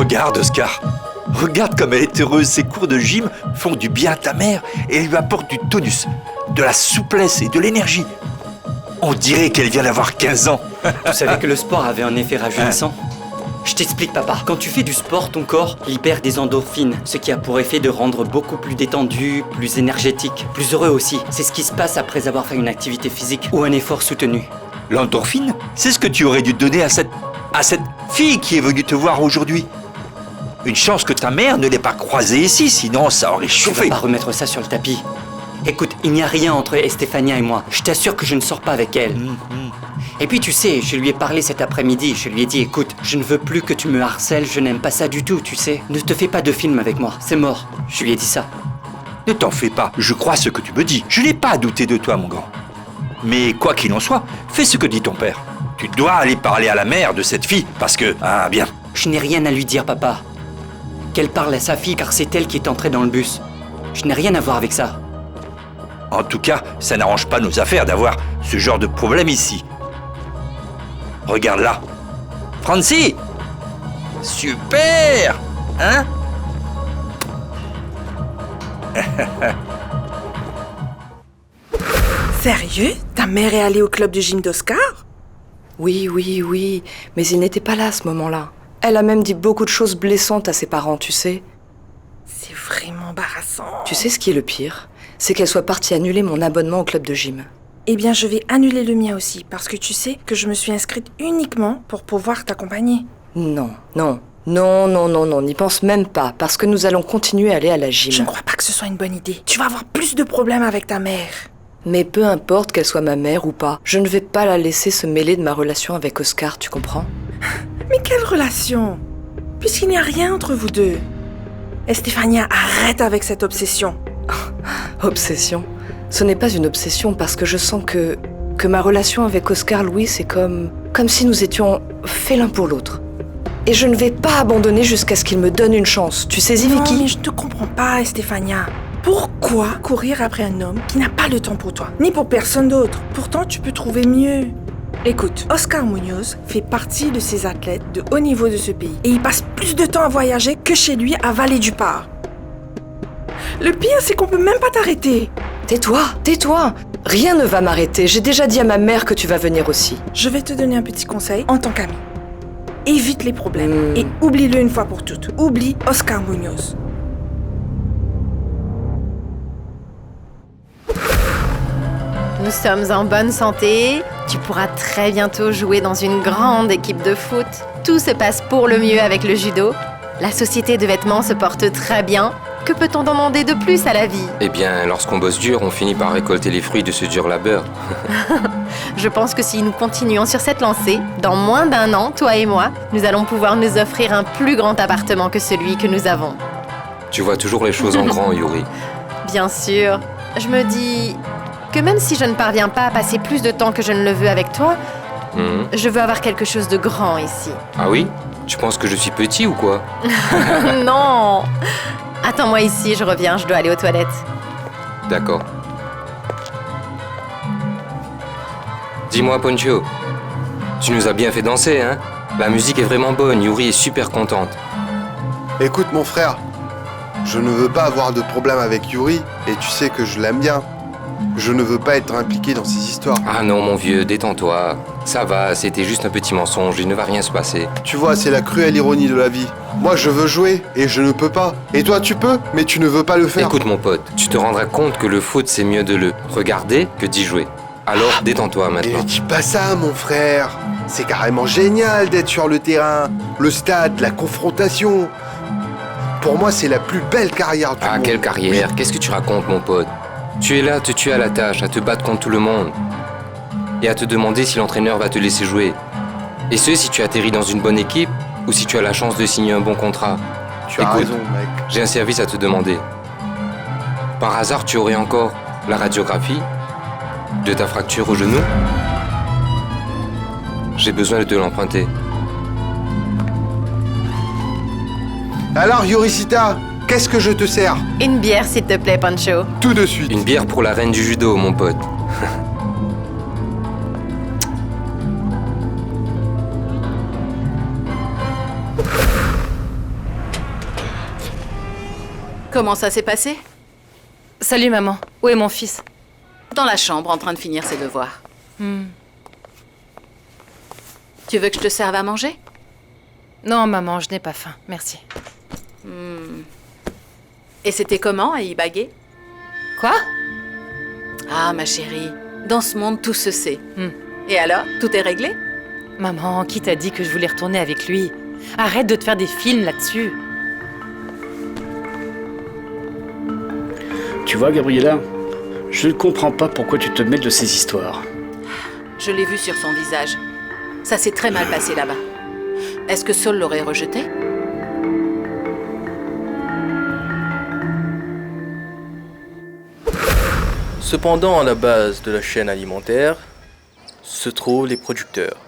Regarde, Oscar. Regarde comme elle est heureuse. Ses cours de gym font du bien à ta mère et lui apportent du tonus, de la souplesse et de l'énergie. On dirait qu'elle vient d'avoir 15 ans. Tu savais que le sport avait un effet rajeunissant ? Je t'explique, papa. Quand tu fais du sport, ton corps libère des endorphines, ce qui a pour effet de rendre beaucoup plus détendu, plus énergétique, plus heureux aussi. C'est ce qui se passe après avoir fait une activité physique ou un effort soutenu. L'endorphine, c'est ce que tu aurais dû donner à cette fille qui est venue te voir aujourd'hui. Une chance que ta mère ne l'ait pas croisée ici, sinon ça aurait Tu chauffé. vas pas remettre ça sur le tapis. Écoute, il n'y a rien entre Estefania et moi. Je t'assure que je ne sors pas avec elle. Et puis tu sais, je lui ai parlé cet après-midi. Je lui ai dit, écoute, je ne veux plus que tu me harcèles, je n'aime pas ça du tout, tu sais. Ne te fais pas de film avec moi, c'est mort. Je lui ai dit ça. Ne t'en fais pas, je crois ce que tu me dis. Je n'ai pas à douter de toi, mon grand. Mais quoi qu'il en soit, fais ce que dit ton père. Tu dois aller parler à la mère de cette fille, parce que... Ah, bien. Je n'ai rien à lui dire, papa. Qu'elle parle à sa fille, car c'est elle qui est entrée dans le bus. Je n'ai rien à voir avec ça. En tout cas, ça n'arrange pas nos affaires d'avoir ce genre de problème ici. Regarde là. Francie! Super! Hein? Sérieux? Ta mère est allée au club de gym d'Oscar? Oui, mais il n'était pas là à ce moment-là. Elle a même dit beaucoup de choses blessantes à ses parents, tu sais. C'est vraiment embarrassant. Tu sais ce qui est le pire? C'est qu'elle soit partie annuler mon abonnement au club de gym. Eh bien, je vais annuler le mien aussi, parce que tu sais que je me suis inscrite uniquement pour pouvoir t'accompagner. Non, n'y pense même pas, parce que nous allons continuer à aller à la gym. Je ne crois pas que ce soit une bonne idée. Tu vas avoir plus de problèmes avec ta mère. Mais peu importe qu'elle soit ma mère ou pas, je ne vais pas la laisser se mêler de ma relation avec Oscar, tu comprends? Mais quelle relation? Puisqu'il n'y a rien entre vous deux. Estefania, arrête avec cette obsession. Obsession? Ce n'est pas une obsession parce que je sens que ma relation avec Oscar Louis, c'est comme si nous étions faits l'un pour l'autre. Et je ne vais pas abandonner jusqu'à ce qu'il me donne une chance. Tu saisis, Vicky? Non, mais je ne te comprends pas, Estefania. Pourquoi courir après un homme qui n'a pas le temps pour toi, ni pour personne d'autre? Pourtant, tu peux trouver mieux. Écoute, Oscar Munoz fait partie de ces athlètes de haut niveau de ce pays. Et il passe plus de temps à voyager que chez lui à Vallée du Par. Le pire, c'est qu'on peut même pas t'arrêter. Tais-toi! Rien ne va m'arrêter. J'ai déjà dit à ma mère que tu vas venir aussi. Je vais te donner un petit conseil en tant qu'ami. Évite les problèmes et oublie-le une fois pour toutes. Oublie Oscar Munoz. Nous sommes en bonne santé. Tu pourras très bientôt jouer dans une grande équipe de foot. Tout se passe pour le mieux avec le judo. La société de vêtements se porte très bien. Que peut-on demander de plus à la vie? Eh bien, lorsqu'on bosse dur, on finit par récolter les fruits de ce dur labeur. Je pense que si nous continuons sur cette lancée, dans moins d'1 an, toi et moi, nous allons pouvoir nous offrir un plus grand appartement que celui que nous avons. Tu vois toujours les choses en grand, Yuri. Bien sûr. Je me dis que même si je ne parviens pas à passer plus de temps que je ne le veux avec toi, je veux avoir quelque chose de grand ici. Ah oui? Tu penses que je suis petit ou quoi? Non! Attends-moi ici, je reviens, je dois aller aux toilettes. D'accord. Dis-moi, Poncho, tu nous as bien fait danser, hein? La musique est vraiment bonne, Yuri est super contente. Écoute mon frère, je ne veux pas avoir de problème avec Yuri et tu sais que je l'aime bien. Je ne veux pas être impliqué dans ces histoires. Ah non, mon vieux, détends-toi. Ça va, c'était juste un petit mensonge, il ne va rien se passer. Tu vois, c'est la cruelle ironie de la vie. Moi, je veux jouer et je ne peux pas. Et toi, tu peux, mais tu ne veux pas le faire. Écoute, mon pote, tu te rendras compte que le foot, c'est mieux de le regarder que d'y jouer. Alors, détends-toi Et maintenant. ne dis pas ça, mon frère. C'est carrément génial d'être sur le terrain, le stade, la confrontation. Pour moi, c'est la plus belle carrière du monde. Ah, quelle carrière? Qu'est-ce que tu racontes, mon pote? Tu es là à te tuer à la tâche, à te battre contre tout le monde. Et à te demander si l'entraîneur va te laisser jouer. Et ce, si tu atterris dans une bonne équipe ou si tu as la chance de signer un bon contrat. Tu as Écoute, raison, mec. j'ai un service à te demander. Par hasard, tu aurais encore la radiographie de ta fracture au genou? J'ai besoin de te l'emprunter. Alors, Yoricita, qu'est-ce que je te sers? Une bière, s'il te plaît, Pancho. Tout de suite. Une bière pour la reine du judo, mon pote. Comment ça s'est passé? Salut maman, où est mon fils? Dans la chambre, en train de finir ses devoirs. Tu veux que je te serve à manger? Non maman, je n'ai pas faim, merci. Et c'était comment à y baguer? Quoi? Ah, ma chérie, dans ce monde, tout se sait. Et alors, tout est réglé? Maman, qui t'a dit que je voulais retourner avec lui? Arrête de te faire des films là-dessus. Tu vois, Gabriella, je ne comprends pas pourquoi tu te mêles de ces histoires. Je l'ai vu sur son visage. Ça s'est très mal passé là-bas. Est-ce que Saul l'aurait rejeté? Cependant, à la base de la chaîne alimentaire se trouvent les producteurs.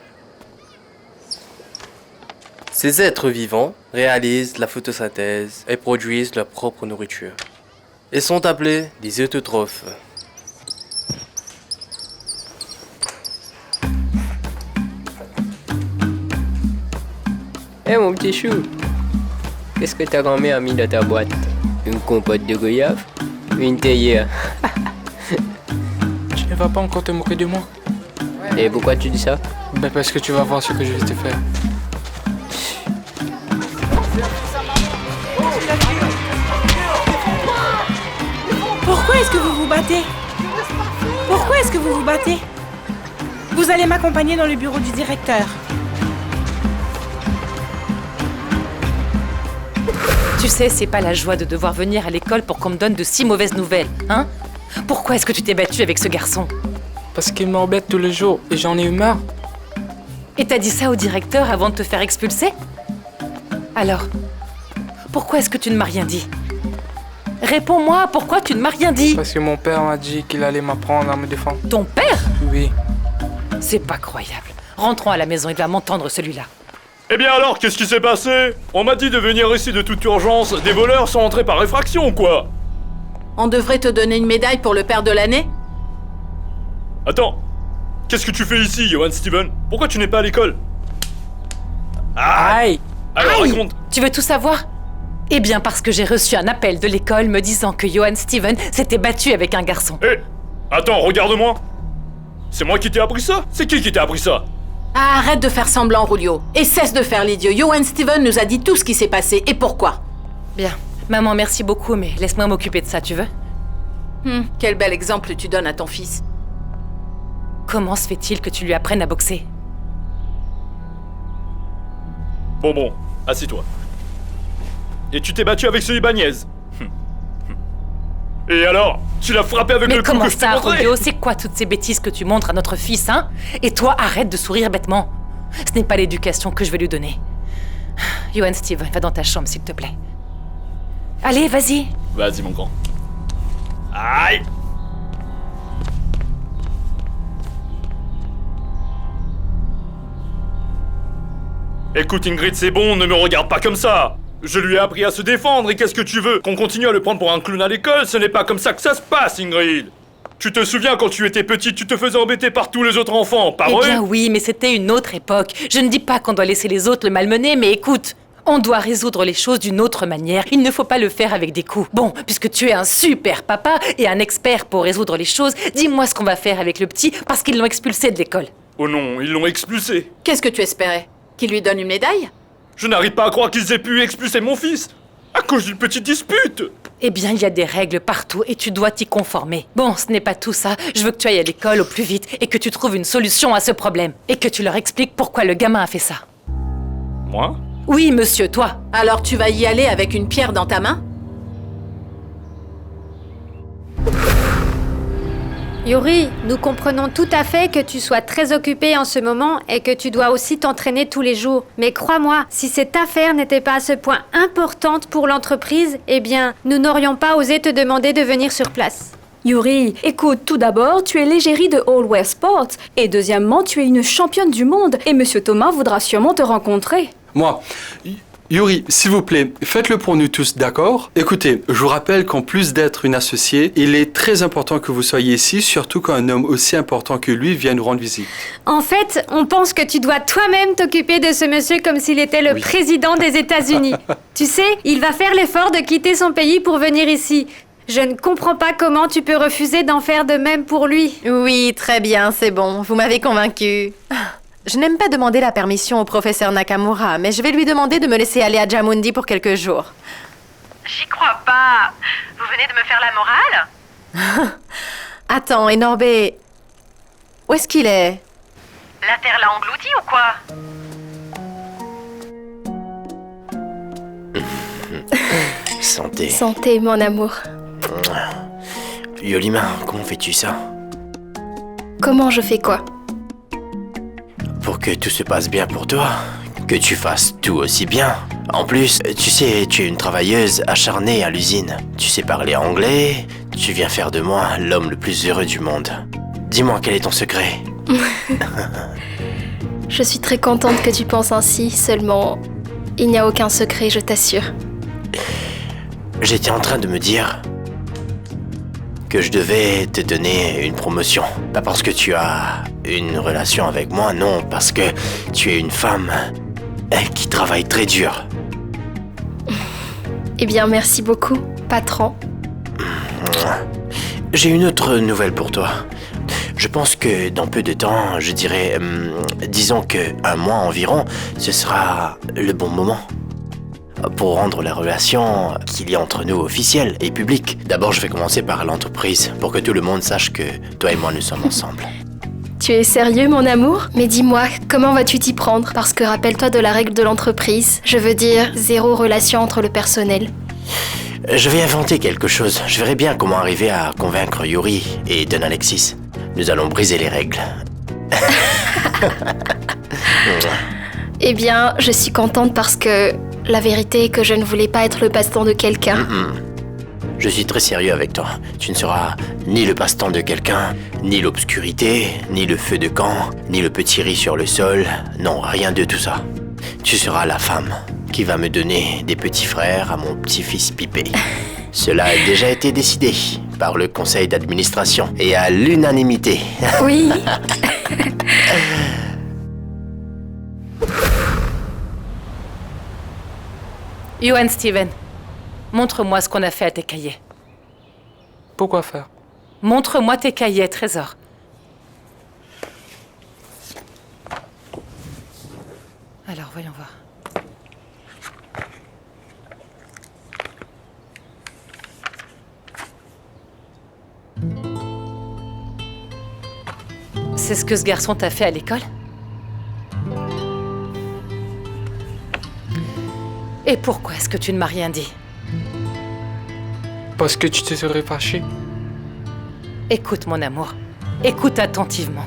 Ces êtres vivants réalisent la photosynthèse et produisent leur propre nourriture. Ils sont appelés des autotrophes. Eh mon petit chou, qu'est-ce que ta grand-mère a mis dans ta boîte? Une compote de goyave? Une théière? Tu ne vas pas encore te moquer de moi? Et pourquoi tu dis ça? Ben parce que tu vas voir ce que je vais te faire. Pourquoi est-ce que vous vous battez? Pourquoi est-ce que vous vous battez? Vous allez m'accompagner dans le bureau du directeur. Tu sais, c'est pas la joie de devoir venir à l'école pour qu'on me donne de si mauvaises nouvelles, hein? Pourquoi est-ce que tu t'es battu avec ce garçon? Parce qu'il m'embête tous les jours et j'en ai eu marre. Et t'as dit ça au directeur avant de te faire expulser? Alors, pourquoi est-ce que tu ne m'as rien dit? Réponds-moi, pourquoi tu ne m'as rien dit? Parce que mon père m'a dit qu'il allait m'apprendre à me défendre. Ton père? Oui. C'est pas croyable. Rentrons à la maison, il va m'entendre celui-là. Eh bien alors, qu'est-ce qui s'est passé? On m'a dit de venir ici de toute urgence. Des voleurs sont entrés par effraction ou quoi? On devrait te donner une médaille pour le père de l'année? Attends, qu'est-ce que tu fais ici, Johan Steven? Pourquoi tu n'es pas à l'école? Aïe! Alors Aïe! raconte. Tu veux tout savoir? Eh bien parce que j'ai reçu un appel de l'école me disant que Johan Steven s'était battu avec un garçon. Hé, attends, regarde-moi. C'est moi qui t'ai appris ça? C'est qui t'a appris ça? Ah, arrête de faire semblant, Rulio. Et cesse de faire l'idiot. Johan Steven nous a dit tout ce qui s'est passé et pourquoi. Bien. Maman, merci beaucoup, mais laisse-moi m'occuper de ça, tu veux? Quel bel exemple tu donnes à ton fils. Comment se fait-il que tu lui apprennes à boxer? Bon, assis-toi. Et tu t'es battu avec ce Ibanez. Et alors? Tu l'as frappé avec le coup que je t'ai montré? Rulio, c'est quoi toutes ces bêtises que tu montres à notre fils, hein? Et toi, arrête de sourire bêtement. Ce n'est pas l'éducation que je vais lui donner. Johan Steven, va dans ta chambre, s'il te plaît. Allez, vas-y. Vas-y, mon grand. Aïe! Écoute Ingrid, c'est bon, ne me regarde pas comme ça. Je lui ai appris à se défendre et qu'est-ce que tu veux? Qu'on continue à le prendre pour un clown à l'école? Ce n'est pas comme ça que ça se passe, Ingrid. Tu te souviens quand tu étais petite, tu te faisais embêter par tous les autres enfants, pas vrai? Eh bien oui, mais c'était une autre époque. Je ne dis pas qu'on doit laisser les autres le malmener, mais écoute, on doit résoudre les choses d'une autre manière. Il ne faut pas le faire avec des coups. Bon, puisque tu es un super papa et un expert pour résoudre les choses, dis-moi ce qu'on va faire avec le petit parce qu'ils l'ont expulsé de l'école. Oh non, ils l'ont expulsé. Qu'est-ce que tu espérais? Qu'il lui donne une médaille? Je n'arrive pas à croire qu'ils aient pu expulser mon fils à cause d'une petite dispute. Eh bien, il y a des règles partout et tu dois t'y conformer. Bon, ce n'est pas tout ça. Je veux que tu ailles à l'école au plus vite et que tu trouves une solution à ce problème. Et que tu leur expliques pourquoi le gamin a fait ça. Moi? Oui, monsieur, toi. Alors tu vas y aller avec une pierre dans ta main? Yuri, nous comprenons tout à fait que tu sois très occupé en ce moment et que tu dois aussi t'entraîner tous les jours. Mais crois-moi, si cette affaire n'était pas à ce point importante pour l'entreprise, eh bien, nous n'aurions pas osé te demander de venir sur place. Yuri, écoute, tout d'abord, tu es l'égérie de All West Sports. Et deuxièmement, tu es une championne du monde. Et Monsieur Thomas voudra sûrement te rencontrer. Moi, Yuri, s'il vous plaît, faites-le pour nous tous, d'accord? Écoutez, je vous rappelle qu'en plus d'être une associée, il est très important que vous soyez ici, surtout quand un homme aussi important que lui vient nous rendre visite. En fait, on pense que tu dois toi-même t'occuper de ce monsieur comme s'il était le président des États-Unis. Tu sais, il va faire l'effort de quitter son pays pour venir ici. Je ne comprends pas comment tu peux refuser d'en faire de même pour lui. Oui, très bien, c'est bon. Vous m'avez convaincue. Je n'aime pas demander la permission au professeur Nakamura, mais je vais lui demander de me laisser aller à Djammundi pour quelques jours. J'y crois pas. Vous venez de me faire la morale? Attends, Enorbé, où est-ce qu'il est? La terre l'a englouti ou quoi? Santé. Santé, mon amour. Yolima, comment fais-tu ça? Comment je fais quoi? Pour que tout se passe bien pour toi, que tu fasses tout aussi bien. En plus, tu sais, tu es une travailleuse acharnée à l'usine. Tu sais parler anglais, tu viens faire de moi l'homme le plus heureux du monde. Dis-moi, quel est ton secret? Je suis très contente que tu penses ainsi, seulement il n'y a aucun secret, je t'assure. J'étais en train de me dire que je devais te donner une promotion. Pas parce que tu as une relation avec moi, non, parce que tu es une femme qui travaille très dur. Eh bien, merci beaucoup, patron. J'ai une autre nouvelle pour toi. Je pense que dans peu de temps, je dirais, disons que un mois environ, ce sera le bon moment pour rendre la relation qu'il y a entre nous officielle et publique. D'abord, je vais commencer par l'entreprise, pour que tout le monde sache que toi et moi, nous sommes ensemble. Tu es sérieux, mon amour? Mais dis-moi, comment vas-tu t'y prendre? Parce que rappelle-toi de la règle de l'entreprise. Je veux dire, 0 relation entre le personnel. Je vais inventer quelque chose. Je verrai bien comment arriver à convaincre Yuri et Don Alexis. Nous allons briser les règles. Eh bien, je suis contente parce que la vérité est que je ne voulais pas être le passe-temps de quelqu'un. Je suis très sérieux avec toi. Tu ne seras ni le passe-temps de quelqu'un, ni l'obscurité, ni le feu de camp, ni le petit riz sur le sol. Non, rien de tout ça. Tu seras la femme qui va me donner des petits frères à mon petit-fils Pipé. Cela a déjà été décidé par le conseil d'administration et à l'unanimité. Oui. Johan Steven, montre-moi ce qu'on a fait à tes cahiers. Pourquoi faire? Montre-moi tes cahiers, Trésor. Alors, voyons voir. C'est ce que ce garçon t'a fait à l'école? Et pourquoi est-ce que tu ne m'as rien dit? Parce que tu te serais fâché. Écoute, mon amour. Écoute attentivement.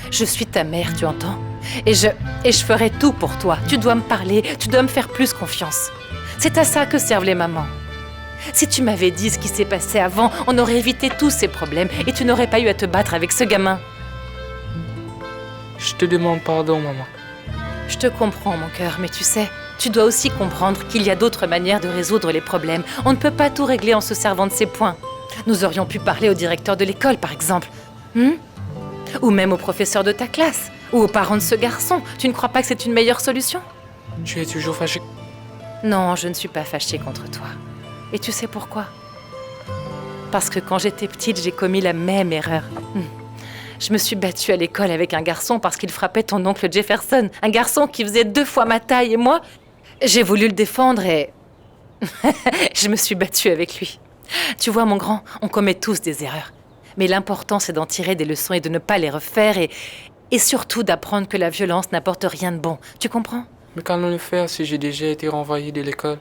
Je suis ta mère, tu entends? Et je ferai tout pour toi. Tu dois me parler, tu dois me faire plus confiance. C'est à ça que servent les mamans. Si tu m'avais dit ce qui s'est passé avant, on aurait évité tous ces problèmes et tu n'aurais pas eu à te battre avec ce gamin. Je te demande pardon, maman. Je te comprends, mon cœur, mais tu sais, tu dois aussi comprendre qu'il y a d'autres manières de résoudre les problèmes. On ne peut pas tout régler en se servant de ces points. Nous aurions pu parler au directeur de l'école, par exemple. Ou même au professeur de ta classe. Ou aux parents de ce garçon. Tu ne crois pas que c'est une meilleure solution? Tu es toujours fâché? Non, je ne suis pas fâchée contre toi. Et tu sais pourquoi? Parce que quand j'étais petite, j'ai commis la même erreur. Je me suis battue à l'école avec un garçon parce qu'il frappait ton oncle Jefferson. Un garçon qui faisait 2 fois ma taille. Et moi, j'ai voulu le défendre et... je me suis battue avec lui. Tu vois, mon grand, on commet tous des erreurs. Mais l'important, c'est d'en tirer des leçons et de ne pas les refaire et surtout d'apprendre que la violence n'apporte rien de bon. Tu comprends? Mais qu'allons-nous faire si j'ai déjà été renvoyé de l'école?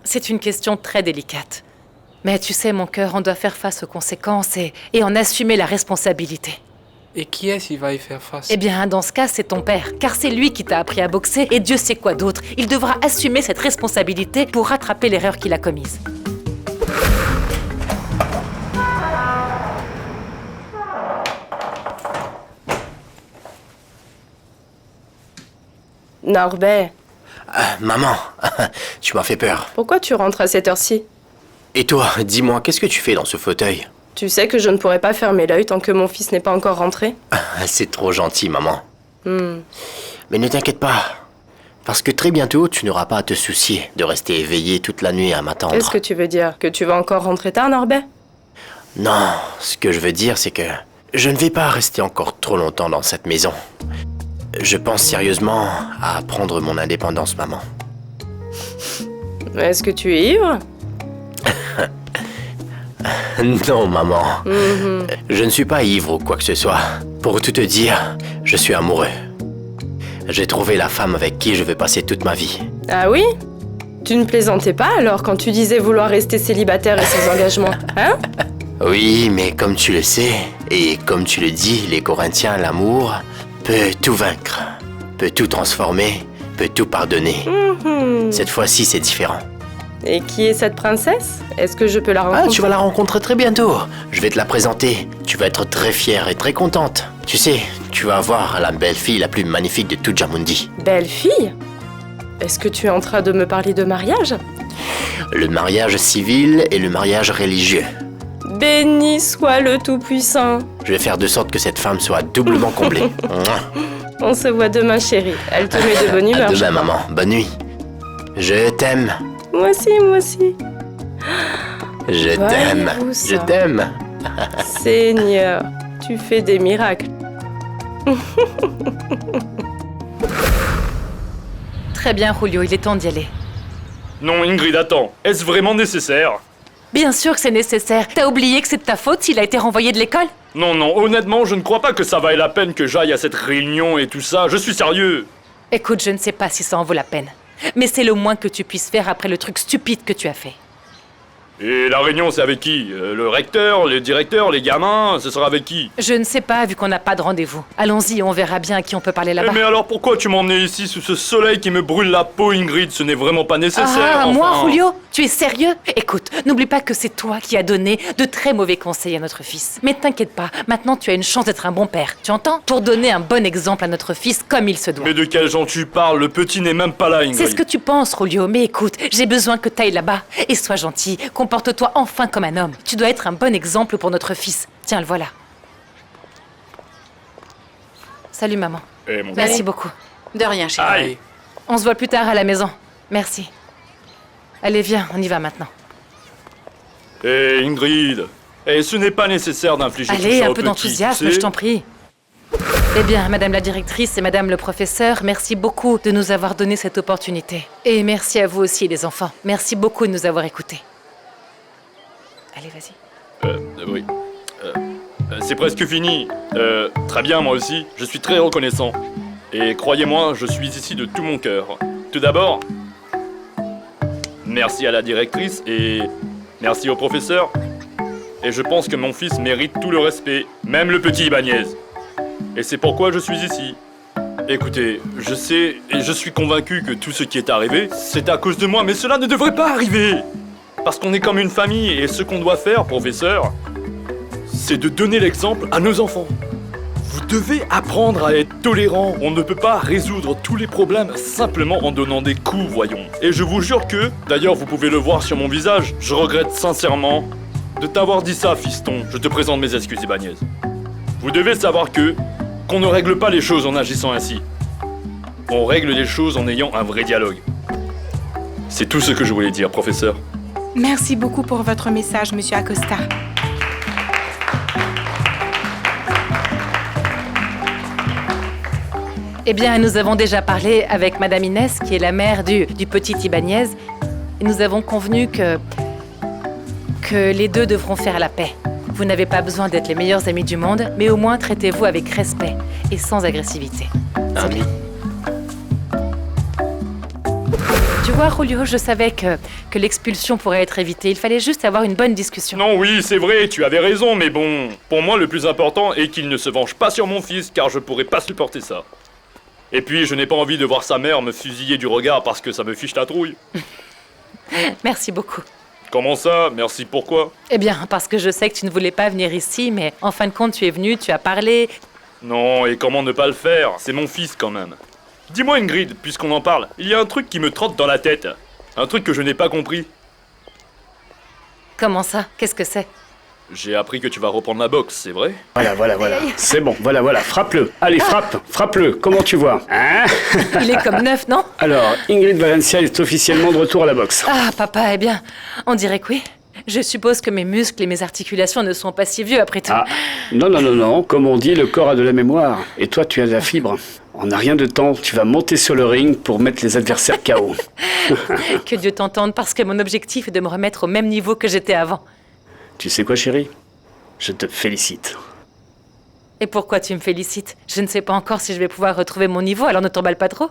C'est une question très délicate. Mais tu sais, mon cœur, on doit faire face aux conséquences et en assumer la responsabilité. Et qui est-ce qui va y faire face? Eh bien, dans ce cas, c'est ton père, car c'est lui qui t'a appris à boxer et Dieu sait quoi d'autre. Il devra assumer cette responsabilité pour rattraper l'erreur qu'il a commise. Norbert. Maman, tu m'as fait peur. Pourquoi tu rentres à cette heure-ci? Et toi, dis-moi, qu'est-ce que tu fais dans ce fauteuil? Tu sais que je ne pourrai pas fermer l'œil tant que mon fils n'est pas encore rentré? C'est trop gentil, maman. Mais ne t'inquiète pas, parce que très bientôt, tu n'auras pas à te soucier de rester éveillé toute la nuit à m'attendre. Qu'est-ce que tu veux dire? Que tu vas encore rentrer tard, Norbert? Non, ce que je veux dire, c'est que je ne vais pas rester encore trop longtemps dans cette maison. Je pense sérieusement à prendre mon indépendance, maman. Est-ce que tu es ivre? Non, maman. Je ne suis pas ivre ou quoi que ce soit. Pour tout te dire, je suis amoureux. J'ai trouvé la femme avec qui je veux passer toute ma vie. Ah oui? Tu ne plaisantais pas alors quand tu disais vouloir rester célibataire et sans engagement, hein? Oui, mais comme tu le sais, et comme tu le dis, les Corinthiens, l'amour peut tout vaincre, peut tout transformer, peut tout pardonner. Cette fois-ci, c'est différent. Et qui est cette princesse? Est-ce que je peux la rencontrer? Ah, tu vas la rencontrer très bientôt. Je vais te la présenter. Tu vas être très fière et très contente. Tu sais, tu vas avoir la belle fille la plus magnifique de toute Djammundi. Belle fille? Est-ce que tu es en train de me parler de mariage? Le mariage civil et le mariage religieux. Béni soit le Tout-Puissant. Je vais faire de sorte que cette femme soit doublement comblée. On se voit demain, chérie. Elle te met de bonne humeur. À demain, maman. Bonne nuit. Je t'aime. Moi aussi, moi aussi. Je t'aime. Je t'aime. Seigneur, tu fais des miracles. Très bien, Julio, il est temps d'y aller. Non, Ingrid, attends. Est-ce vraiment nécessaire? Bien sûr que c'est nécessaire. T'as oublié que c'est de ta faute s'il a été renvoyé de l'école? Non, non, honnêtement, je ne crois pas que ça vaille la peine que j'aille à cette réunion et tout ça. Je suis sérieux. Écoute, je ne sais pas si ça en vaut la peine. Mais c'est le moins que tu puisses faire après le truc stupide que tu as fait. Et la réunion, c'est avec qui? Le recteur, les directeurs, les gamins? Ce sera avec qui? Je ne sais pas, vu qu'on n'a pas de rendez-vous. Allons-y, on verra bien à qui on peut parler là-bas. Mais alors pourquoi tu m'as emmené ici sous ce soleil qui me brûle la peau, Ingrid? Ce n'est vraiment pas nécessaire. Ah, enfin. moi, Julio? Tu es sérieux? Écoute, n'oublie pas que c'est toi qui as donné de très mauvais conseils à notre fils. Mais t'inquiète pas, maintenant tu as une chance d'être un bon père. Tu entends? Pour donner un bon exemple à notre fils comme il se doit. Mais de quel genre tu parles? Le petit n'est même pas là, Ingrid. C'est ce que tu penses, Julio, mais écoute, j'ai besoin que t'ailles là-bas. Et sois gentil, comporte-toi enfin comme un homme. Tu dois être un bon exemple pour notre fils. Tiens, le voilà. Salut, maman. Merci beaucoup. De rien, chérie. Aïe. On se voit plus tard à la maison. Merci. Allez, viens, on y va maintenant. Hé, Ingrid. Ce n'est pas nécessaire d'infliger tout Allez, ça un au peu petit, d'enthousiasme, tu sais. je t'en prie. Eh bien, madame la directrice et madame le professeur, merci beaucoup de nous avoir donné cette opportunité. Et merci à vous aussi, les enfants. Merci beaucoup de nous avoir écoutés. Allez, vas-y. Oui. C'est presque fini. Très bien, moi aussi. Je suis très reconnaissant. Et croyez-moi, je suis ici de tout mon cœur. Tout d'abord, merci à la directrice et merci au professeur. Et je pense que mon fils mérite tout le respect, même le petit Ibanez. Et c'est pourquoi je suis ici. Écoutez, je sais et je suis convaincu que tout ce qui est arrivé, c'est à cause de moi, mais cela ne devrait pas arriver. Parce qu'on est comme une famille et ce qu'on doit faire, professeur, c'est de donner l'exemple à nos enfants. Vous devez apprendre à être tolérant. On ne peut pas résoudre tous les problèmes simplement en donnant des coups, voyons. Et je vous jure que, d'ailleurs vous pouvez le voir sur mon visage, je regrette sincèrement de t'avoir dit ça, fiston. Je te présente mes excuses, Ibanez. Vous devez savoir qu'on ne règle pas les choses en agissant ainsi. On règle les choses en ayant un vrai dialogue. C'est tout ce que je voulais dire, professeur. Merci beaucoup pour votre message, Monsieur Acosta. Eh bien, nous avons déjà parlé avec madame Inès, qui est la mère du petit Ibanez. Et nous avons convenu que les deux devront faire la paix. Vous n'avez pas besoin d'être les meilleurs amis du monde, mais au moins traitez-vous avec respect et sans agressivité. Ami. Tu vois, Julio, je savais que l'expulsion pourrait être évitée. Il fallait juste avoir une bonne discussion. Non, oui, c'est vrai, tu avais raison, mais bon, pour moi, le plus important est qu'il ne se venge pas sur mon fils, car je pourrais pas supporter ça. Et puis, je n'ai pas envie de voir sa mère me fusiller du regard parce que ça me fiche la trouille. Merci beaucoup. Comment ça? Merci pourquoi? Eh bien, parce que je sais que tu ne voulais pas venir ici, mais en fin de compte, tu es venu, tu as parlé. Non, et comment ne pas le faire? C'est mon fils quand même. Dis-moi Ingrid, puisqu'on en parle, il y a un truc qui me trotte dans la tête. Un truc que je n'ai pas compris. Comment ça? Qu'est-ce que c'est? J'ai appris que tu vas reprendre la boxe, c'est vrai? Voilà. C'est bon, voilà, frappe-le. Allez, frappe-le. Comment tu vois? Hein? Il est comme neuf, non? Alors, Ingrid Valencia est officiellement de retour à la boxe. Ah, papa, eh bien, on dirait que oui. Je suppose que mes muscles et mes articulations ne sont pas si vieux après tout. Ah, non. Comme on dit, le corps a de la mémoire. Et toi, tu as de la fibre. En n'a rien de temps, tu vas monter sur le ring pour mettre les adversaires KO. Que Dieu t'entende, parce que mon objectif est de me remettre au même niveau que j'étais avant. Tu sais quoi, chérie? Je te félicite. Et pourquoi tu me félicites? Je ne sais pas encore si je vais pouvoir retrouver mon niveau, alors ne t'emballe pas trop.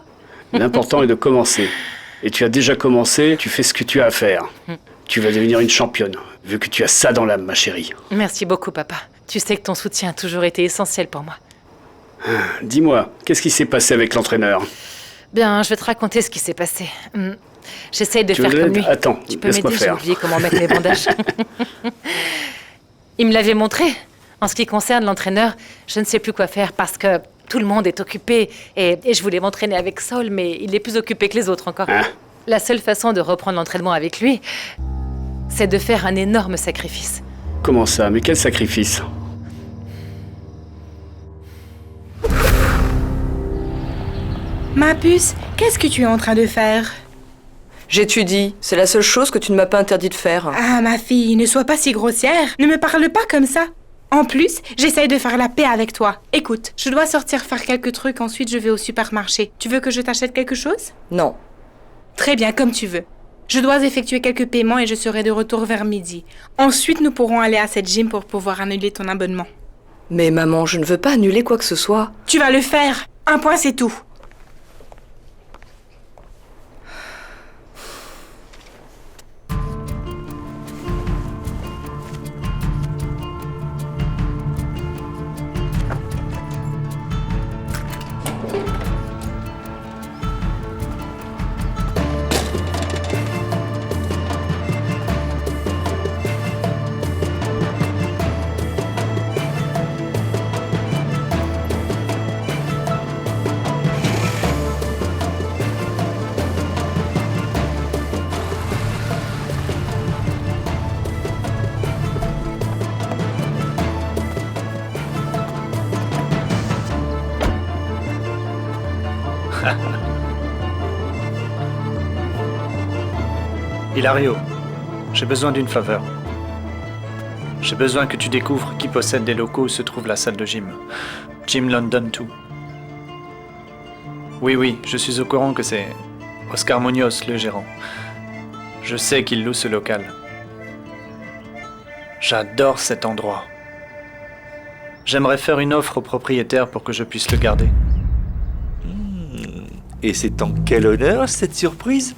L'important est de commencer. Et tu as déjà commencé, tu fais ce que tu as à faire. Tu vas devenir une championne, vu que tu as ça dans l'âme, ma chérie. Merci beaucoup, papa. Tu sais que ton soutien a toujours été essentiel pour moi. Dis-moi, qu'est-ce qui s'est passé avec l'entraîneur? Bien, je vais te raconter ce qui s'est passé. J'essaye de faire comme lui. Attends, tu peux m'aider, j'ai oublié comment mettre mes bandages. Il me l'avait montré. En ce qui concerne l'entraîneur, je ne sais plus quoi faire parce que tout le monde est occupé. Et je voulais m'entraîner avec Saul, mais il est plus occupé que les autres encore. La seule façon de reprendre l'entraînement avec lui, c'est de faire un énorme sacrifice. Comment ça? Mais quel sacrifice? Ma puce, qu'est-ce que tu es en train de faire? J'étudie. C'est la seule chose que tu ne m'as pas interdit de faire. Ah, ma fille, ne sois pas si grossière. Ne me parle pas comme ça. En plus, j'essaye de faire la paix avec toi. Écoute, je dois sortir faire quelques trucs, ensuite je vais au supermarché. Tu veux que je t'achète quelque chose? Non. Très bien, comme tu veux. Je dois effectuer quelques paiements et je serai de retour vers midi. Ensuite, nous pourrons aller à cette gym pour pouvoir annuler ton abonnement. Mais maman, je ne veux pas annuler quoi que ce soit. Tu vas le faire. Un point, c'est tout. Hilario, j'ai besoin d'une faveur. J'ai besoin que tu découvres qui possède des locaux où se trouve la salle de gym. Gym London 2. Oui, je suis au courant que c'est Oscar Munoz, le gérant. Je sais qu'il loue ce local. J'adore cet endroit. J'aimerais faire une offre au propriétaire pour que je puisse le garder. Et c'est en quel honneur cette surprise?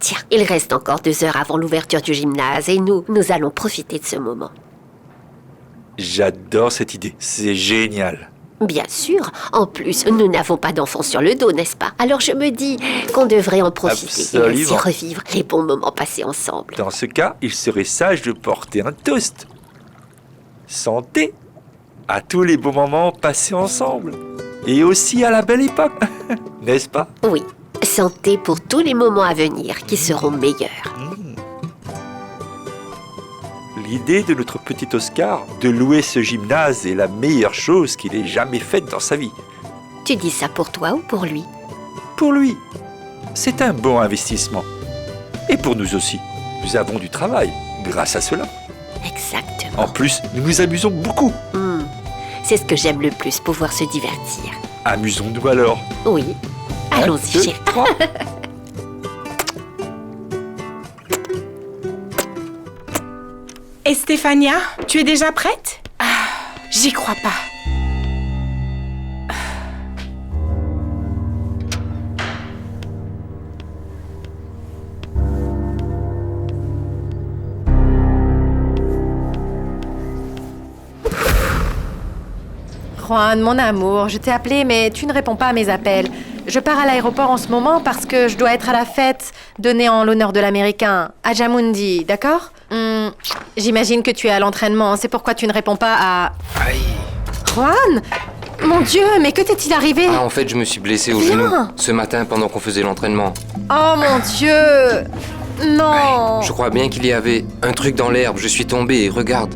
Tiens, il reste encore 2 heures avant l'ouverture du gymnase et nous allons profiter de ce moment. J'adore cette idée, c'est génial. Bien sûr, en plus, nous n'avons pas d'enfants sur le dos, n'est-ce pas? Alors je me dis qu'on devrait en profiter et ainsi revivre les bons moments passés ensemble. Dans ce cas, il serait sage de porter un toast. Santé à tous les bons moments passés ensemble. Et aussi à la belle époque, n'est-ce pas? Oui, santé pour tous les moments à venir qui seront meilleurs. L'idée de notre petit Oscar de louer ce gymnase est la meilleure chose qu'il ait jamais faite dans sa vie. Tu dis ça pour toi ou pour lui? Pour lui. C'est un bon investissement. Et pour nous aussi. Nous avons du travail grâce à cela. Exactement. En plus, nous nous amusons beaucoup. C'est ce que j'aime le plus, pouvoir se divertir. Amusons-nous alors. Oui. Allons-y, chérie. Et Stéphania, tu es déjà prête? J'y crois pas. Juan, mon amour, je t'ai appelé, mais tu ne réponds pas à mes appels. Je pars à l'aéroport en ce moment parce que je dois être à la fête donnée en l'honneur de l'Américain, à Jamundi, d'accord? J'imagine que tu es à l'entraînement, c'est pourquoi tu ne réponds pas à... Aïe. Juan, Mon Dieu, mais que t'est-il arrivé? Ah, en fait, je me suis blessé au Viens. genou ce matin pendant qu'on faisait l'entraînement. Oh mon Dieu! Non! Je crois bien qu'il y avait un truc dans l'herbe. Je suis tombé et regarde.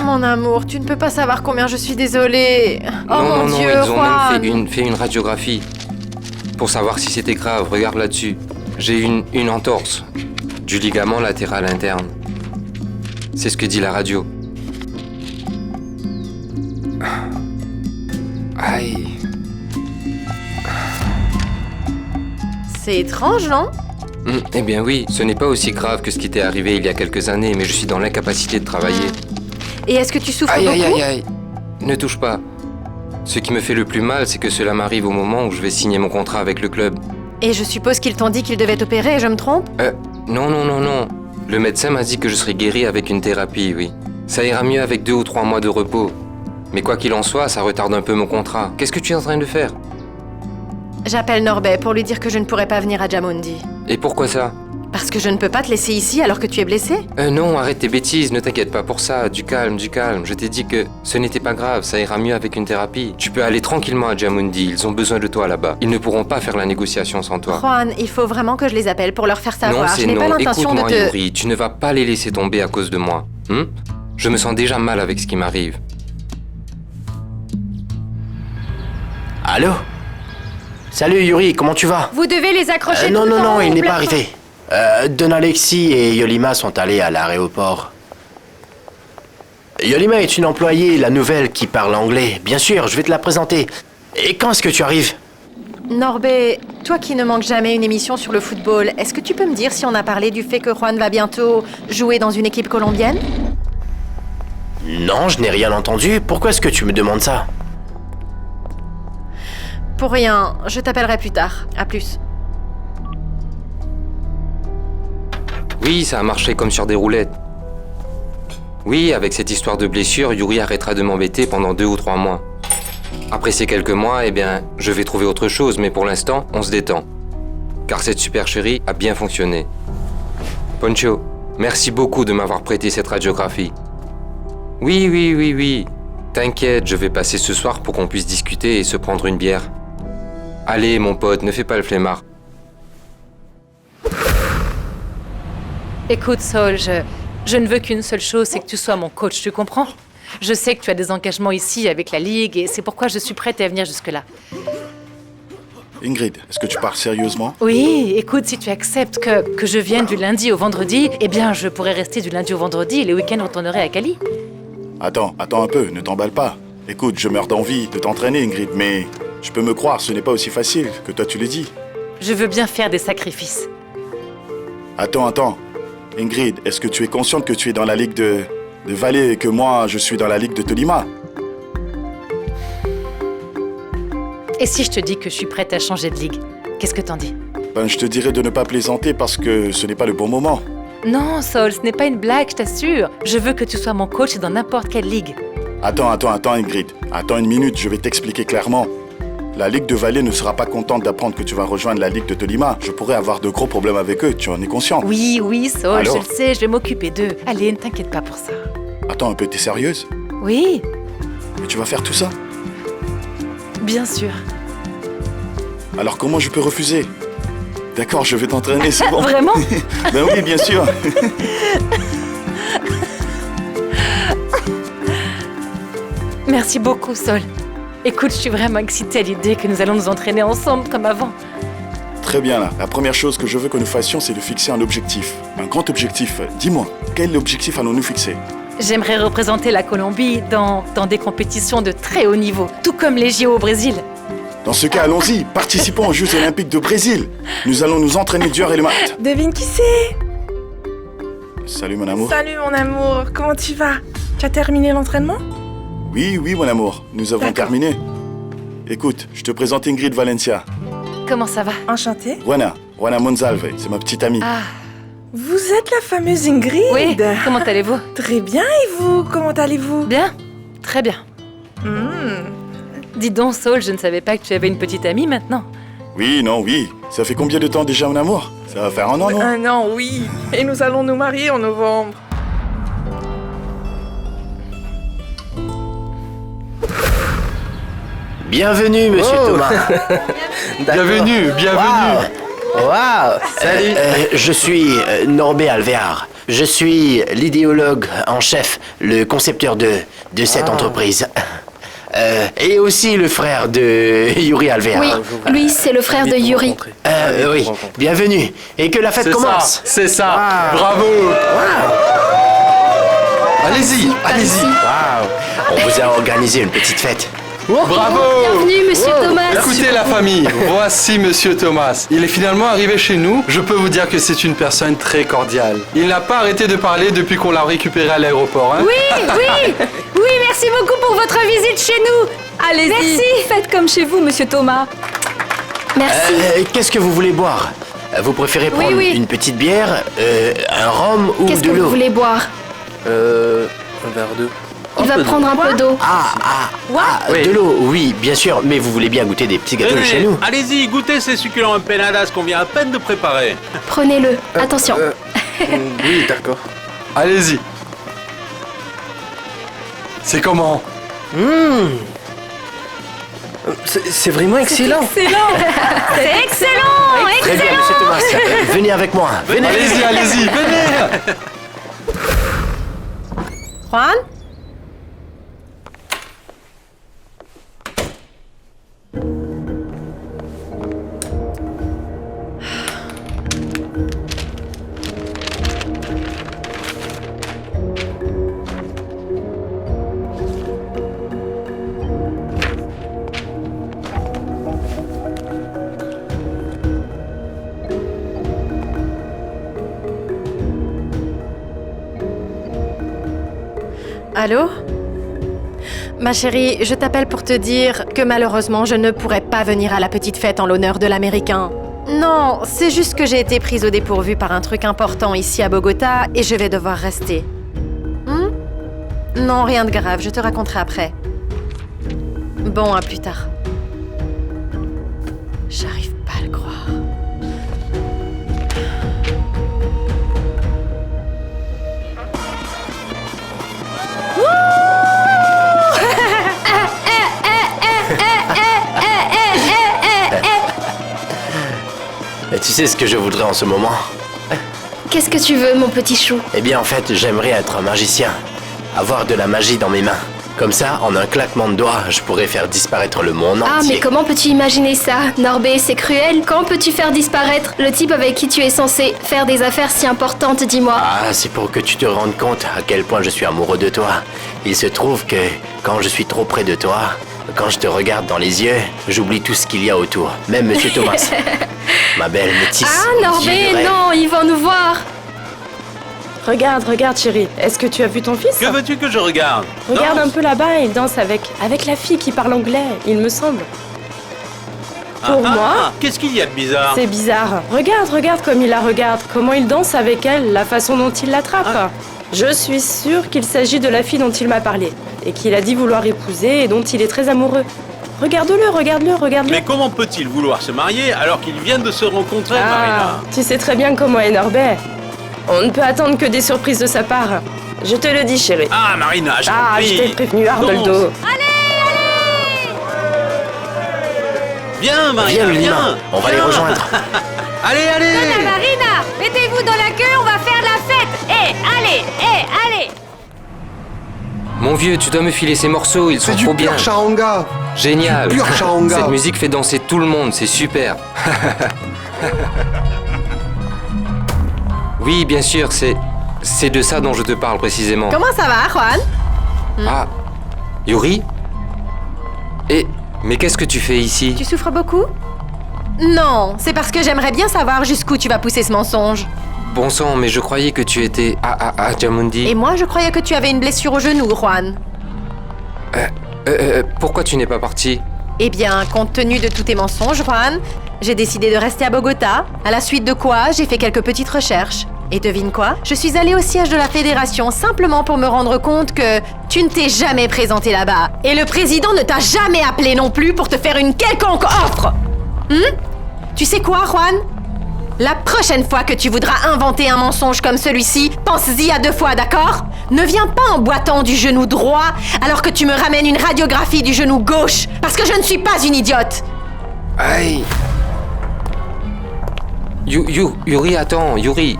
Mon amour, tu ne peux pas savoir combien je suis désolée. Oh non, mon non, Dieu, ils ont Juan. même fait une radiographie pour savoir si c'était grave. Regarde là-dessus. J'ai une entorse du ligament latéral interne. C'est ce que dit la radio. Aïe. C'est étrange, non? Eh bien oui, ce n'est pas aussi grave que ce qui t'est arrivé il y a quelques années, mais je suis dans l'incapacité de travailler. Et est-ce que tu souffres Aïe, beaucoup? aïe, aïe, aïe. Ne touche pas. Ce qui me fait le plus mal, c'est que cela m'arrive au moment où je vais signer mon contrat avec le club. Et je suppose qu'ils t'ont dit qu'ils devaient t'opérer, je me trompe? Non, non, non, non. Le médecin m'a dit que je serais guéri avec une thérapie, oui. Ça ira mieux avec 2 ou 3 mois de repos. Mais quoi qu'il en soit, ça retarde un peu mon contrat. Qu'est-ce que tu es en train de faire? J'appelle Norbert pour lui dire que je ne pourrai pas venir à Djammundi. Et pourquoi ça? Parce que je ne peux pas te laisser ici alors que tu es blessé. Non, arrête tes bêtises, ne t'inquiète pas pour ça. Du calme, du calme. Je t'ai dit que ce n'était pas grave, ça ira mieux avec une thérapie. Tu peux aller tranquillement à Djammundi, ils ont besoin de toi là-bas. Ils ne pourront pas faire la négociation sans toi. Juan, il faut vraiment que je les appelle pour leur faire savoir. Non, c'est je n'ai pas non. l'intention de Écoute-moi, te... Yuri, tu ne vas pas les laisser tomber à cause de moi. Je me sens déjà mal avec ce qui m'arrive. Allô? Salut Yuri, comment tu vas? Vous devez les accrocher Non, tout non, le temps non, il n'est complètement. pas arrivé. Don Alexis et Yolima sont allés à l'aéroport. Yolima est une employée, la nouvelle, qui parle anglais. Bien sûr, je vais te la présenter. Et quand est-ce que tu arrives? Norbert, toi qui ne manques jamais une émission sur le football, est-ce que tu peux me dire si on a parlé du fait que Juan va bientôt jouer dans une équipe colombienne? Non, je n'ai rien entendu. Pourquoi est-ce que tu me demandes ça? Pour rien, je t'appellerai plus tard. À plus. Oui, ça a marché comme sur des roulettes. Oui, avec cette histoire de blessure, Yuri arrêtera de m'embêter pendant 2 ou 3 mois. Après ces quelques mois, eh bien, je vais trouver autre chose, mais pour l'instant, on se détend. Car cette supercherie a bien fonctionné. Poncho, merci beaucoup de m'avoir prêté cette radiographie. Oui, oui, oui, oui. T'inquiète, je vais passer ce soir pour qu'on puisse discuter et se prendre une bière. Allez, mon pote, ne fais pas le flemmard. Écoute, Saul, je ne veux qu'une seule chose, c'est que tu sois mon coach, tu comprends? Je sais que tu as des engagements ici avec la Ligue et c'est pourquoi je suis prête à venir jusque-là. Ingrid, est-ce que tu parles sérieusement? Oui, écoute, si tu acceptes que je vienne du lundi au vendredi, eh bien, je pourrais rester du lundi au vendredi et les week-ends retournerai à Cali. Attends un peu, ne t'emballe pas. Écoute, je meurs d'envie de t'entraîner, Ingrid, mais je peux me croire, ce n'est pas aussi facile que toi tu le dis. Je veux bien faire des sacrifices. Attends. Ingrid, est-ce que tu es consciente que tu es dans la ligue de Valais et que moi, je suis dans la ligue de Tolima? Et si je te dis que je suis prête à changer de ligue, qu'est-ce que t'en dis? Ben, je te dirais de ne pas plaisanter parce que ce n'est pas le bon moment. Non, Saul, ce n'est pas une blague, je t'assure. Je veux que tu sois mon coach dans n'importe quelle ligue. Attends, Ingrid. Attends une minute, je vais t'expliquer clairement. La Ligue de Valais ne sera pas contente d'apprendre que tu vas rejoindre la Ligue de Tolima. Je pourrais avoir de gros problèmes avec eux, tu en es consciente? Oui, Saul, Alors? je le sais, je vais m'occuper d'eux. Allez, ne t'inquiète pas pour ça. Attends un peu, t'es sérieuse? Oui, Mais tu vas faire tout ça? bien sûr. Alors comment je peux refuser? D'accord, je vais t'entraîner, c'est bon. Vraiment? Ben oui, bien sûr. Merci beaucoup, Saul. Écoute, je suis vraiment excitée à l'idée que nous allons nous entraîner ensemble comme avant. Très bien là. La première chose que je veux que nous fassions, c'est de fixer un objectif. Un grand objectif. Dis-moi, quel objectif allons-nous fixer? J'aimerais représenter la Colombie dans des compétitions de très haut niveau, tout comme les JO au Brésil. Dans ce cas, allons-y. Participons aux Jeux Olympiques de Brésil. Nous allons nous entraîner dur et le mat. Devine qui c'est? Salut mon amour. Salut mon amour, comment tu vas? Tu as terminé l'entraînement? Oui, mon amour. Nous avons terminé. Écoute, je te présente Ingrid Valencia. Comment ça va? Enchantée. Juana Monsalve, c'est ma petite amie. Ah. Vous êtes la fameuse Ingrid? Oui, comment allez-vous? Très bien, et vous? Comment allez-vous? Bien, très bien. Dis donc, Saul, je ne savais pas que tu avais une petite amie maintenant. Oui. Ça fait combien de temps déjà, mon amour? Ça va faire un an, non? Un an, oui. Et nous allons nous marier en novembre. Bienvenue, monsieur Thomas. Bienvenue. Waouh. Salut. Je suis Norbert Alvear. Je suis l'idéologue en chef, le concepteur de cette entreprise. Et aussi le frère de Yuri Alvear. Oui, lui, c'est le frère de Yuri. Oui, bienvenue. Et que la fête commence. C'est ça. Bravo. Allez-y. Waouh. On vous a organisé une petite fête. Bravo. Bienvenue, monsieur Thomas. Écoutez la famille, voici monsieur Thomas. Il est finalement arrivé chez nous. Je peux vous dire que c'est une personne très cordiale. Il n'a pas arrêté de parler depuis qu'on l'a récupéré à l'aéroport. Hein? Oui, merci beaucoup pour votre visite chez nous. Allez-y, merci. Faites comme chez vous, monsieur Thomas. Merci. Qu'est-ce que vous voulez boire? Vous préférez prendre une petite bière, un rhum ou de l'eau? Qu'est-ce que vous voulez boire? Un verre d'eau. Il va prendre un peu d'eau. De l'eau, oui, bien sûr, mais vous voulez bien goûter des petits gâteaux de chez nous? Allez-y, goûtez ces succulents empanadas qu'on vient à peine de préparer. Prenez-le. Attention. Oui, d'accord. Allez-y. C'est comment? C'est vraiment excellent. C'est excellent. Très bien, monsieur Thomas. Venez avec moi. Venez. Allez-y, venez. Juan? Allô? Ma chérie, je t'appelle pour te dire que malheureusement, je ne pourrai pas venir à la petite fête en l'honneur de l'Américain. Non, c'est juste que j'ai été prise au dépourvu par un truc important ici à Bogota et je vais devoir rester. Non, rien de grave, je te raconterai après. Bon, à plus tard. J'arrive pas à le croire. Tu sais ce que je voudrais en ce moment? Qu'est-ce que tu veux, mon petit chou? Eh bien, en fait, j'aimerais être un magicien. Avoir de la magie dans mes mains. Comme ça, en un claquement de doigts, je pourrais faire disparaître le monde entier. Ah, mais comment peux-tu imaginer ça? Norbé, c'est cruel. Quand peux-tu faire disparaître le type avec qui tu es censé faire des affaires si importantes, dis-moi? Ah, c'est pour que tu te rendes compte à quel point je suis amoureux de toi. Il se trouve que quand je suis trop près de toi, quand je te regarde dans les yeux, j'oublie tout ce qu'il y a autour. Même Monsieur Thomas. Ma belle métisse. Ah, Norbé, non, ils vont nous voir. Regarde, chérie. Est-ce que tu as vu ton fils? Que veux-tu que je regarde? Regarde un peu là-bas, il danse avec la fille qui parle anglais, il me semble. Pour moi... Qu'est-ce qu'il y a de bizarre? C'est bizarre. Regarde comme il la regarde, comment il danse avec elle, la façon dont il l'attrape. Je suis sûre qu'il s'agit de la fille dont il m'a parlé, et qu'il a dit vouloir épouser et dont il est très amoureux. Regarde-le. Mais comment peut-il vouloir se marier alors qu'ils viennent de se rencontrer, Marina? Tu sais très bien comment est Norbert. On ne peut attendre que des surprises de sa part. Je te le dis, chérie. Ah, Marina, je t'en prie. Je t'ai prévenu, Arnoldo. Viens, Marina, viens. On va les rejoindre. Allez. Donna, Marina, mettez-vous dans la queue, on va faire la fête. Allez. Mon vieux, tu dois me filer ces morceaux, ils sont trop bien. C'est du pur charanga. Génial. Pur charanga. Cette musique fait danser tout le monde, c'est super. Oui, bien sûr, c'est de ça dont je te parle précisément. Comment ça va, Juan? Ah, Yuri? Mais qu'est-ce que tu fais ici? Tu souffres beaucoup? Non, c'est parce que j'aimerais bien savoir jusqu'où tu vas pousser ce mensonge. Bon sang, mais je croyais que tu étais à Jamundi. Et moi, je croyais que tu avais une blessure au genou, Juan. Pourquoi tu n'es pas parti? Eh bien, compte tenu de tous tes mensonges, Juan, j'ai décidé de rester à Bogota, à la suite de quoi j'ai fait quelques petites recherches. Et devine quoi? Je suis allée au siège de la Fédération simplement pour me rendre compte que tu ne t'es jamais présenté là-bas. Et le président ne t'a jamais appelé non plus pour te faire une quelconque offre. Tu sais quoi, Juan? La prochaine fois que tu voudras inventer un mensonge comme celui-ci, pense-y à 2 fois, d'accord? Ne viens pas en boitant du genou droit alors que tu me ramènes une radiographie du genou gauche, parce que je ne suis pas une idiote. Aïe. Yuri, attends, Yuri.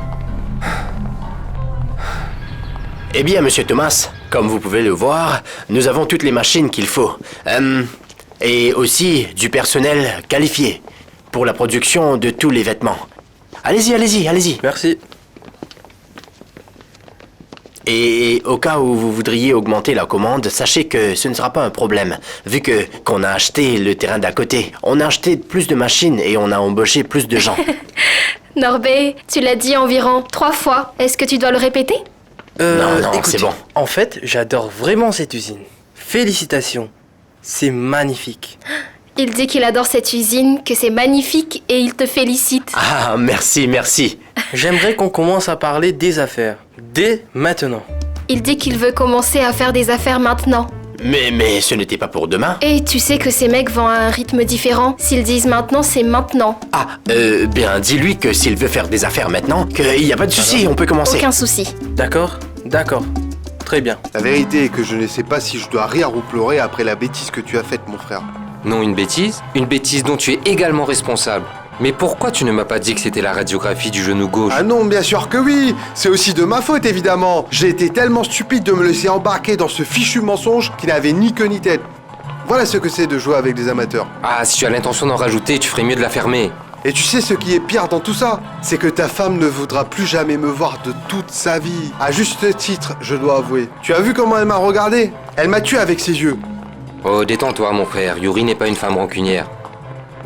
Eh bien, monsieur Thomas, comme vous pouvez le voir, nous avons toutes les machines qu'il faut. Et aussi du personnel qualifié pour la production de tous les vêtements. Allez-y. Merci. Et au cas où vous voudriez augmenter la commande, sachez que ce ne sera pas un problème, vu qu'on a acheté le terrain d'à côté. On a acheté plus de machines et on a embauché plus de gens. Norbé, tu l'as dit environ 3 fois. Est-ce que tu dois le répéter? Non, écoutez, c'est bon. En fait, j'adore vraiment cette usine. Félicitations. C'est magnifique. Il dit qu'il adore cette usine, que c'est magnifique et il te félicite. Ah, merci. J'aimerais qu'on commence à parler des affaires. Dès maintenant. Il dit qu'il veut commencer à faire des affaires maintenant. Mais ce n'était pas pour demain. Et tu sais que ces mecs vont à un rythme différent. S'ils disent maintenant, c'est maintenant. Bien, dis-lui que s'il veut faire des affaires maintenant, qu'il n'y a pas de souci, on peut commencer. Aucun souci. D'accord. Très bien. La vérité est que je ne sais pas si je dois rire ou pleurer après la bêtise que tu as faite, mon frère. Non, une bêtise dont tu es également responsable. Mais pourquoi tu ne m'as pas dit que c'était la radiographie du genou gauche? Ah non, bien sûr que oui. C'est aussi de ma faute, évidemment. J'ai été tellement stupide de me laisser embarquer dans ce fichu mensonge qui n'avait ni queue ni tête. Voilà ce que c'est de jouer avec des amateurs. Ah, si tu as l'intention d'en rajouter, tu ferais mieux de la fermer. Et tu sais ce qui est pire dans tout ça? C'est que ta femme ne voudra plus jamais me voir de toute sa vie. À juste titre, je dois avouer. Tu as vu comment elle m'a regardé? Elle m'a tué avec ses yeux. Oh, détends-toi, mon frère. Yuri n'est pas une femme rancunière.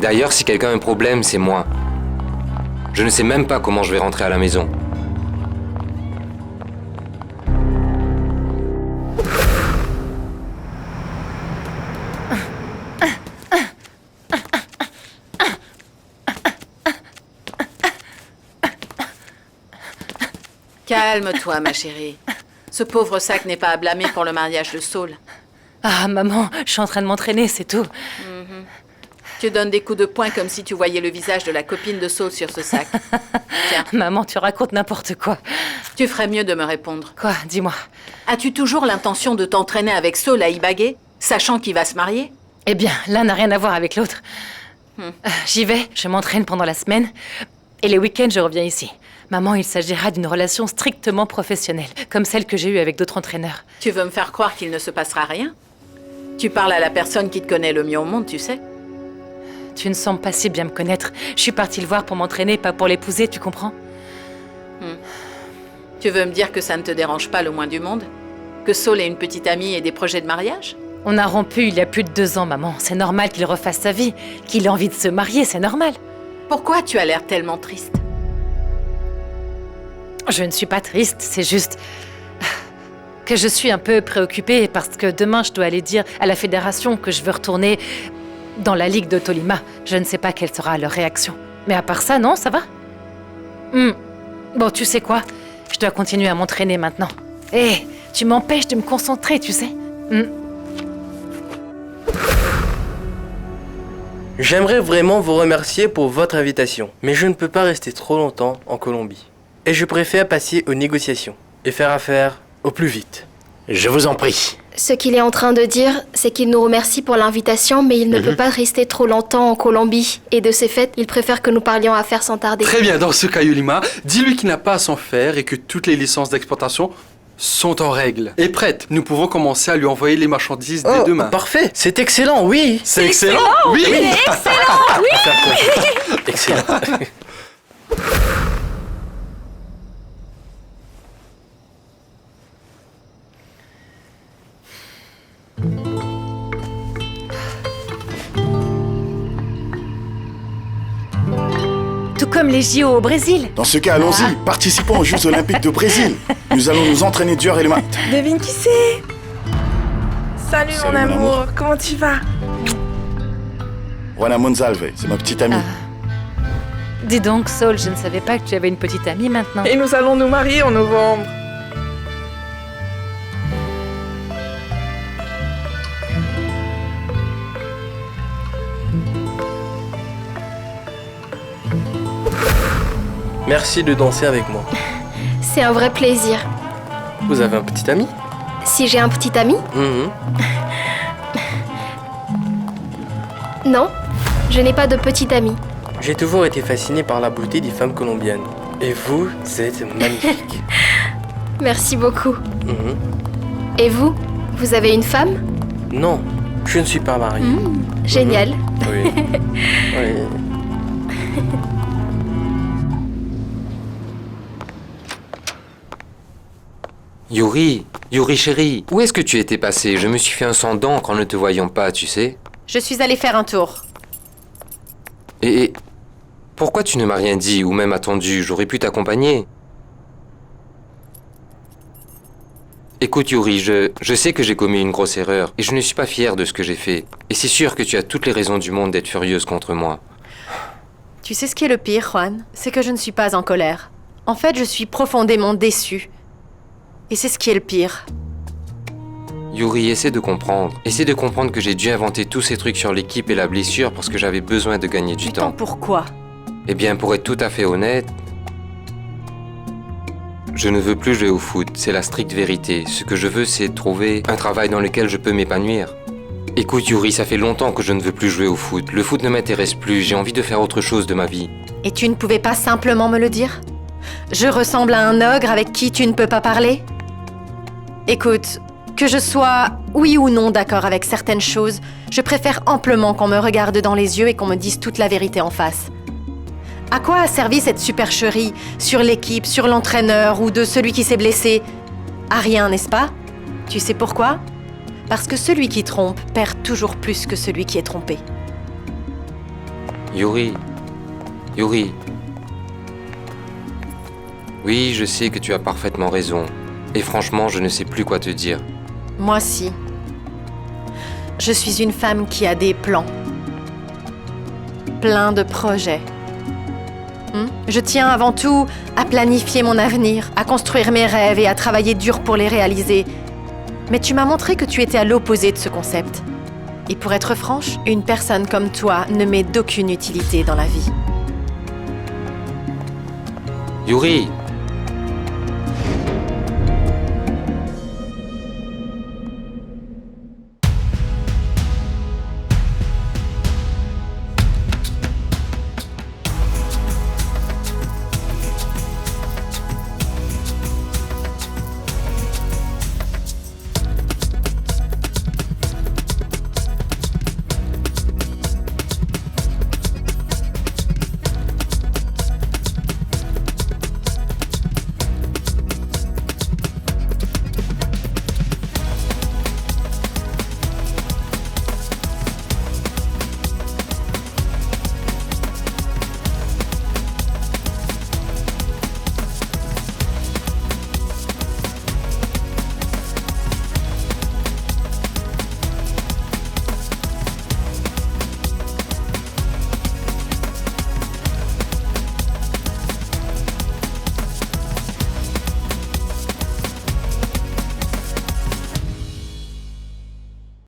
D'ailleurs, si quelqu'un a un problème, c'est moi. Je ne sais même pas comment je vais rentrer à la maison. Calme-toi, ma chérie. Ce pauvre sac n'est pas à blâmer pour le mariage de Saul. Ah, maman, je suis en train de m'entraîner, c'est tout. Tu donnes des coups de poing comme si tu voyais le visage de la copine de Saul sur ce sac. Tiens. Maman, tu racontes n'importe quoi. Tu ferais mieux de me répondre. Quoi? Dis-moi. As-tu toujours l'intention de t'entraîner avec Saul à Ibagué, sachant qu'il va se marier? Eh bien, l'un n'a rien à voir avec l'autre. J'y vais, je m'entraîne pendant la semaine. Et les week-ends, je reviens ici. Maman, il s'agira d'une relation strictement professionnelle, comme celle que j'ai eue avec d'autres entraîneurs. Tu veux me faire croire qu'il ne se passera rien? Tu parles à la personne qui te connaît le mieux au monde, tu sais. Tu ne sembles pas si bien me connaître. Je suis partie le voir pour m'entraîner, pas pour l'épouser, tu comprends? Tu veux me dire que ça ne te dérange pas le moins du monde? Que Saul ait une petite amie et des projets de mariage? On a rompu il y a plus de 2 ans, maman. C'est normal qu'il refasse sa vie, qu'il ait envie de se marier, c'est normal. Pourquoi tu as l'air tellement triste? Je ne suis pas triste, c'est juste que je suis un peu préoccupée parce que demain je dois aller dire à la fédération que je veux retourner dans la ligue de Tolima. Je ne sais pas quelle sera leur réaction. Mais à part ça, non, ça va? Bon, tu sais quoi? Je dois continuer à m'entraîner maintenant. Hé, tu m'empêches de me concentrer, tu sais. J'aimerais vraiment vous remercier pour votre invitation, mais je ne peux pas rester trop longtemps en Colombie. Et je préfère passer aux négociations et faire affaire au plus vite. Je vous en prie. Ce qu'il est en train de dire, c'est qu'il nous remercie pour l'invitation, mais il ne peut pas rester trop longtemps en Colombie. Et de ce fait, il préfère que nous parlions affaires sans tarder. Très bien, dans ce cas, Yulima, dis-lui qu'il n'a pas à s'en faire et que toutes les licences d'exportation sont en règle et prêtes. Nous pouvons commencer à lui envoyer les marchandises dès demain. Parfait, c'est excellent, oui. C'est excellent, oui. Excellent, oui. Excellent. Tout comme les JO au Brésil. Dans ce cas, allons-y, participons aux Jeux Olympiques de Brésil. Nous allons nous entraîner dur et le mat. Devine qui c'est? Salut mon amour, comment tu vas? Juana Monsalve, c'est ma petite amie. Dis donc, Saul, je ne savais pas que tu avais une petite amie maintenant. Et nous allons nous marier en novembre. Merci de danser avec moi. C'est un vrai plaisir. Vous avez un petit ami? Si j'ai un petit ami? Non, je n'ai pas de petit ami. J'ai toujours été fasciné par la beauté des femmes colombiennes. Et vous êtes magnifique. Merci beaucoup. Et vous? Vous avez une femme? Non, je ne suis pas marié. Génial. Oui. Oui. Yuri chérie, où est-ce que tu étais passé? Je me suis fait un sang d'encre en ne te voyant pas, tu sais. Je suis allée faire un tour. Et pourquoi tu ne m'as rien dit ou même attendu? J'aurais pu t'accompagner. Écoute Yuri, je sais que j'ai commis une grosse erreur et je ne suis pas fier de ce que j'ai fait. Et c'est sûr que tu as toutes les raisons du monde d'être furieuse contre moi. Tu sais ce qui est le pire, Juan? C'est que je ne suis pas en colère. En fait, je suis profondément déçue. Et c'est ce qui est le pire. Yuri, essaie de comprendre. Essaie de comprendre que j'ai dû inventer tous ces trucs sur l'équipe et la blessure parce que j'avais besoin de gagner du temps. Pourquoi? Eh bien, pour être tout à fait honnête, je ne veux plus jouer au foot, c'est la stricte vérité. Ce que je veux, c'est trouver un travail dans lequel je peux m'épanouir. Écoute Yuri, ça fait longtemps que je ne veux plus jouer au foot. Le foot ne m'intéresse plus, j'ai envie de faire autre chose de ma vie. Et tu ne pouvais pas simplement me le dire? Je ressemble à un ogre avec qui tu ne peux pas parler? Écoute, que je sois oui ou non d'accord avec certaines choses, je préfère amplement qu'on me regarde dans les yeux et qu'on me dise toute la vérité en face. À quoi a servi cette supercherie sur l'équipe, sur l'entraîneur ou de celui qui s'est blessé? À rien, n'est-ce pas? Tu sais pourquoi? Parce que celui qui trompe perd toujours plus que celui qui est trompé. Yuri. Oui, je sais que tu as parfaitement raison. Et franchement, je ne sais plus quoi te dire. Moi si. Je suis une femme qui a des plans. Plein de projets. Je tiens avant tout à planifier mon avenir, à construire mes rêves et à travailler dur pour les réaliser. Mais tu m'as montré que tu étais à l'opposé de ce concept. Et pour être franche, une personne comme toi ne m'est d'aucune utilité dans la vie. Yuri,